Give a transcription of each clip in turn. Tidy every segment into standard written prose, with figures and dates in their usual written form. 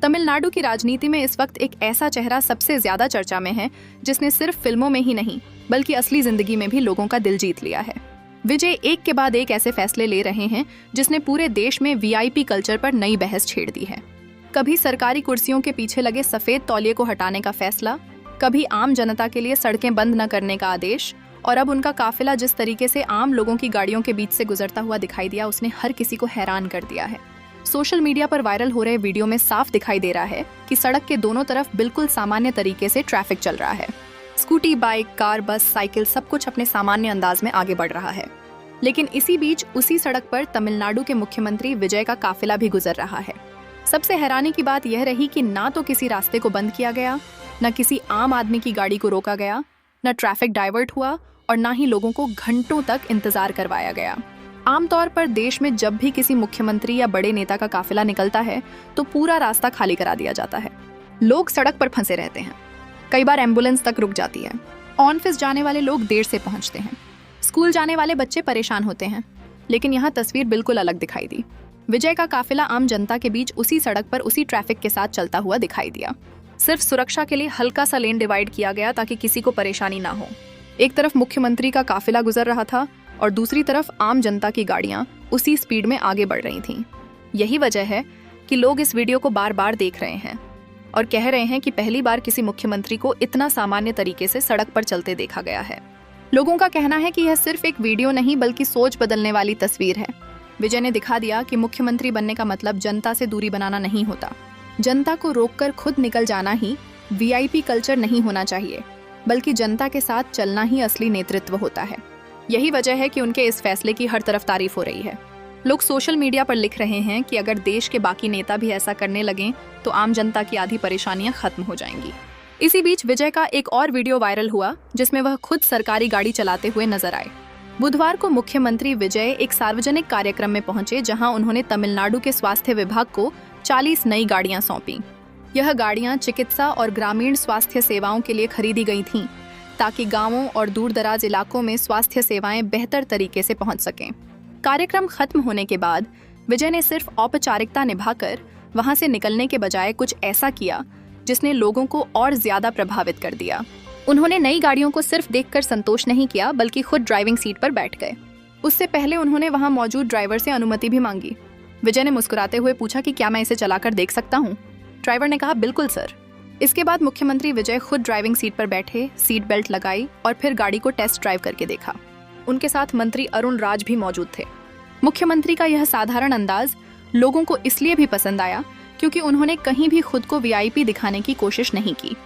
तमिलनाडु की राजनीति में इस वक्त एक ऐसा चेहरा सबसे ज्यादा चर्चा में है जिसने सिर्फ फिल्मों में ही नहीं बल्कि असली जिंदगी में भी लोगों का दिल जीत लिया है। विजय एक के बाद एक ऐसे फैसले ले रहे हैं जिसने पूरे देश में वीआईपी कल्चर पर नई बहस छेड़ दी है। कभी सरकारी कुर्सियों के पीछे लगे सफेद तौलिए को हटाने का फैसला, कभी आम जनता के लिए सड़कें बंद न करने का आदेश, और अब उनका काफिला जिस तरीके से आम लोगों की गाड़ियों के बीच से गुजरता हुआ दिखाई दिया उसने हर किसी को हैरान कर दिया है। सोशल मीडिया पर वायरल हो रहे वीडियो में साफ दिखाई दे रहा है कि सड़क के दोनों तरफ बिल्कुल सामान्य तरीके से ट्रैफिक चल रहा है। स्कूटी, बाइक, कार, बस, साइकिल सब कुछ अपने सामान्य अंदाज में आगे बढ़ रहा है। लेकिन इसी बीच उसी सड़क पर तमिलनाडु के मुख्यमंत्री विजय का काफिला भी गुजर रहा है। सबसे हैरानी की बात यह रही कि ना तो किसी रास्ते को बंद किया गया, न किसी आम आदमी की गाड़ी को रोका गया, न ट्रैफिक डाइवर्ट हुआ और ना ही लोगों को घंटों तक इंतजार करवाया गया। आमतौर पर देश में जब भी किसी मुख्यमंत्री या बड़े नेता का काफिला निकलता है तो पूरा रास्ता खाली करा दिया जाता है। लोग सड़क पर फंसे रहते हैं, कई बार एम्बुलेंस तक रुक जाती है, ऑफिस जाने वाले लोग देर से पहुंचते हैं, स्कूल जाने वाले बच्चे परेशान होते हैं। लेकिन यहाँ तस्वीर बिल्कुल अलग दिखाई दी। विजय का काफिला आम जनता के बीच उसी सड़क पर उसी ट्रैफिक के साथ चलता हुआ दिखाई दिया। सिर्फ सुरक्षा के लिए हल्का सा लेन डिवाइड किया गया ताकि किसी को परेशानी ना हो। एक तरफ मुख्यमंत्री का काफिला गुजर रहा था और दूसरी तरफ आम जनता की गाड़ियां उसी स्पीड में आगे बढ़ रही थीं। यही वजह है कि लोग इस वीडियो को बार बार देख रहे हैं और कह रहे हैं कि पहली बार किसी मुख्यमंत्री को इतना सामान्य तरीके से सड़क पर चलते देखा गया है। लोगों का कहना है कि यह सिर्फ एक वीडियो नहीं बल्कि सोच बदलने वाली तस्वीर है। विजय ने दिखा दिया कि मुख्यमंत्री बनने का मतलब जनता से दूरी बनाना नहीं होता। जनता को रोककर खुद निकल जाना ही वीआईपी कल्चर नहीं होना चाहिए, बल्कि जनता के साथ चलना ही असली नेतृत्व होता है। यही वजह है कि उनके इस फैसले की हर तरफ तारीफ हो रही है। लोग सोशल मीडिया पर लिख रहे हैं कि अगर देश के बाकी नेता भी ऐसा करने लगें तो आम जनता की आधी परेशानियां खत्म हो जाएंगी। इसी बीच विजय का एक और वीडियो वायरल हुआ जिसमें वह खुद सरकारी गाड़ी चलाते हुए नजर आए। बुधवार को मुख्यमंत्री विजय एक सार्वजनिक कार्यक्रम में पहुंचे जहां उन्होंने तमिलनाडु के स्वास्थ्य विभाग को 40 नई गाड़ियां सौंपी। यह गाड़ियां चिकित्सा और ग्रामीण स्वास्थ्य सेवाओं के लिए खरीदी गई थीं ताकि गांवों और दूरदराज इलाकों में स्वास्थ्य सेवाएं बेहतर तरीके से पहुंच सकें। कार्यक्रम खत्म होने के बाद विजय ने सिर्फ औपचारिकता निभाकर वहां से निकलने के बजाय कुछ ऐसा किया जिसने लोगों को और ज्यादा प्रभावित कर दिया। उन्होंने नई गाड़ियों को सिर्फ देखकर संतोष नहीं किया बल्कि खुद ड्राइविंग सीट पर बैठ गए। उससे पहले उन्होंने वहां मौजूद ड्राइवर से अनुमति भी मांगी। विजय ने मुस्कुराते हुए पूछा कि क्या मैं इसे चलाकर देख सकता हूँ। ड्राइवर ने कहा बिल्कुल सर। इसके बाद मुख्यमंत्री विजय खुद ड्राइविंग सीट पर बैठे, सीट बेल्ट लगाई और फिर गाड़ी को टेस्ट ड्राइव करके देखा। उनके साथ मंत्री अरुण राज भी मौजूद थे। मुख्यमंत्री का यह साधारण अंदाज लोगों को इसलिए भी पसंद आया क्योंकि उन्होंने कहीं भी खुद को वीआईपी दिखाने की कोशिश नहीं की।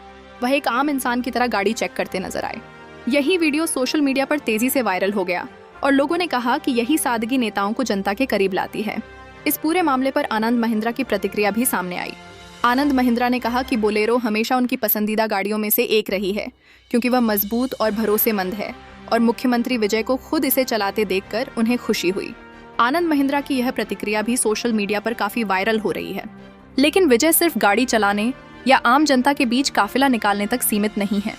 वह एक आम इंसान की तरह गाड़ी चेक करते नजर आए। यही वीडियो सोशल मीडिया पर तेजी से वायरल हो गया और लोगों ने कहा कि यही सादगी नेताओं को जनता के करीब लाती है। इस पूरे मामले पर आनंद महिंद्रा की प्रतिक्रिया भी सामने आई। आनंद महिंद्रा ने कहा कि बोलेरो हमेशा उनकी पसंदीदा गाड़ियों में से एक रही है क्योंकि वह मजबूत और भरोसेमंद है और मुख्यमंत्री विजय को खुद इसे चलाते देखकर उन्हें खुशी हुई। आनंद महिंद्रा की यह प्रतिक्रिया भी सोशल मीडिया पर काफी वायरल हो रही है। लेकिन विजय सिर्फ गाड़ी चलाने या आम जनता के बीच काफिला निकालने तक सीमित नहीं है।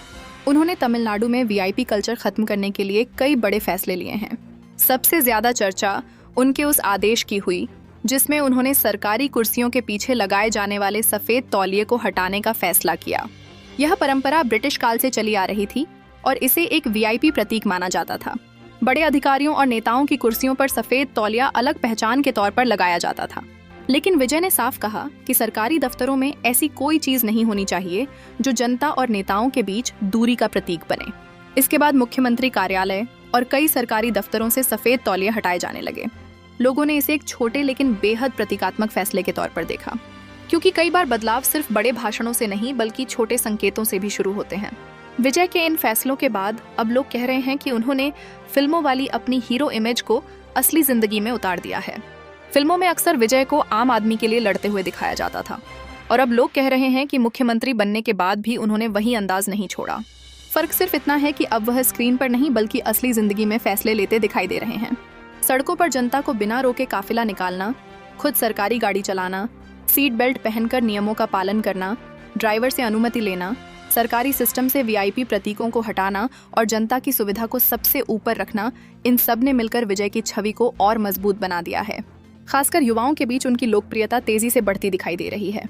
उन्होंने तमिलनाडु में वीआईपी कल्चर खत्म करने के लिए कई बड़े फैसले लिए हैं। सबसे ज्यादा चर्चा उनके उस आदेश की हुई जिसमें उन्होंने सरकारी कुर्सियों के पीछे लगाए जाने वाले सफेद तौलिए को हटाने का फैसला किया। यह परंपरा ब्रिटिश काल से चली आ रही थी और इसे एक वीआईपी प्रतीक माना जाता था। बड़े अधिकारियों और नेताओं की कुर्सियों पर सफेद तौलिया अलग पहचान के तौर पर लगाया जाता था। लेकिन विजय ने साफ कहा कि सरकारी दफ्तरों में ऐसी कोई चीज नहीं होनी चाहिए जो जनता और नेताओं के बीच दूरी का प्रतीक बने। इसके बाद मुख्यमंत्री कार्यालय और कई सरकारी दफ्तरों से सफेद तौलिए हटाए जाने लगे। लोगों ने इसे एक छोटे लेकिन बेहद प्रतीकात्मक फैसले के तौर पर देखा क्योंकि कई बार बदलाव सिर्फ बड़े भाषणों से नहीं बल्कि छोटे संकेतों से भी शुरू होते हैं। विजय के इन फैसलों के बाद अब लोग कह रहे हैं कि उन्होंने फिल्मों वाली अपनी हीरो इमेज को असली जिंदगी में उतार दिया है। फिल्मों में अक्सर विजय को आम आदमी के लिए लड़ते हुए दिखाया जाता था और अब लोग कह रहे हैं कि मुख्यमंत्री बनने के बाद भी उन्होंने वही अंदाज नहीं छोड़ा। फर्क सिर्फ इतना है कि अब वह स्क्रीन पर नहीं बल्कि असली जिंदगी में फैसले लेते दिखाई दे रहे हैं। सड़कों पर जनता को बिना रोके काफिला निकालना, खुद सरकारी गाड़ी चलाना, सीट बेल्ट पहनकर नियमों का पालन करना, ड्राइवर से अनुमति लेना, सरकारी सिस्टम से वीआईपी प्रतीकों को हटाना और जनता की सुविधा को सबसे ऊपर रखना, इन सब ने मिलकर विजय की छवि को और मजबूत बना दिया है। खासकर युवाओं के बीच उनकी लोकप्रियता तेजी से बढ़ती दिखाई दे रही है।